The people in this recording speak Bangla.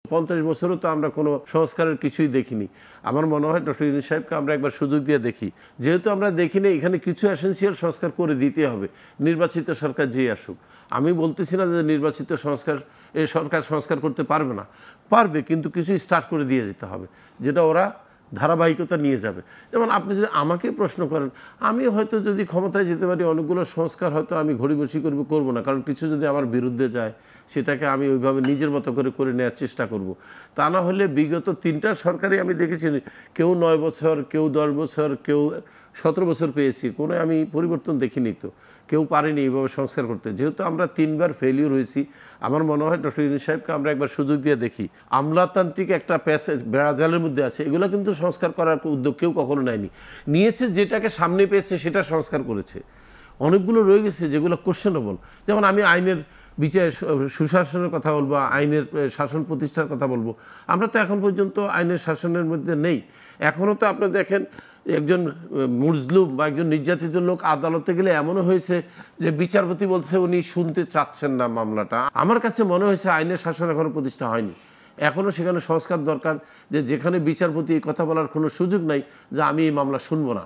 50 বছরও তো আমরা কোনো সংস্কারের কিছুই দেখিনি। আমার মনে হয় ডক্টর ইউনূস সাহেবকে আমরা একবার সুযোগ দিয়ে দেখি। যেহেতু আমরা দেখিনি, এখানে কিছু এসেনশিয়াল সংস্কার করে দিতে হবে, নির্বাচিত সরকার যেই আসুক। আমি বলতেছি না যে নির্বাচিত সরকার সংস্কার করতে পারবে না, পারবে, কিন্তু কিছু স্টার্ট করে দিয়ে যেতে হবে, যেটা ওরা ধারাবাহিকতা নিয়ে যাবে। যেমন আপনি যদি আমাকে প্রশ্ন করেন, আমি হয়তো যদি ক্ষমতায় যেতে পারি অনেকগুলো সংস্কার হয়তো আমি ঘড়িবসি করবো না, কারণ কিছু যদি আমার বিরুদ্ধে যায় সেটাকে আমি ওইভাবে নিজের মতো করে নেওয়ার চেষ্টা করব। তা না হলে বিগত 3টা সরকারই আমি দেখেছি, কেউ 9 বছর, কেউ 10 বছর, কেউ 17 বছর পেয়েছি, কোনো আমি পরিবর্তন দেখিনি, তো কেউ পারেনি এইভাবে সংস্কার করতে। যেহেতু আমরা 3বার ফেলিওর হয়েছি, আমার মনে হয় ডক্টর ইউনূস সাহেবকে আমরা একবার সুযোগ দিয়ে দেখি। আমলাতান্ত্রিক একটা বেড়াজালের মধ্যে আছে, এগুলো কিন্তু সংস্কার করার উদ্যোগ কেউ কখনো নেয়নি। নিয়েছে যেটাকে সামনে পেয়েছে সেটা সংস্কার করেছে। অনেকগুলো রয়ে গেছে যেগুলো কোশ্চেনেবল। যেমন আমি আইনের বিচার সুশাসনের কথা বলবো, আইনের শাসন প্রতিষ্ঠার কথা বলবো। আমরা তো এখন পর্যন্ত আইনের শাসনের মধ্যে নেই। এখনও তো আপনি দেখেন, একজন মুজলুম বা একজন নির্যাতিত লোক আদালতে গেলে এমনও হয়েছে যে বিচারপতি বলছে উনি শুনতে চাচ্ছেন না মামলাটা। আমার কাছে মনে হয়েছে আইনের শাসন এখনও প্রতিষ্ঠা হয়নি। এখনও সেখানে সংস্কার দরকার, যে যেখানে বিচারপতি এই কথা বলার কোনো সুযোগ নাই যে আমি এই মামলা শুনবো না।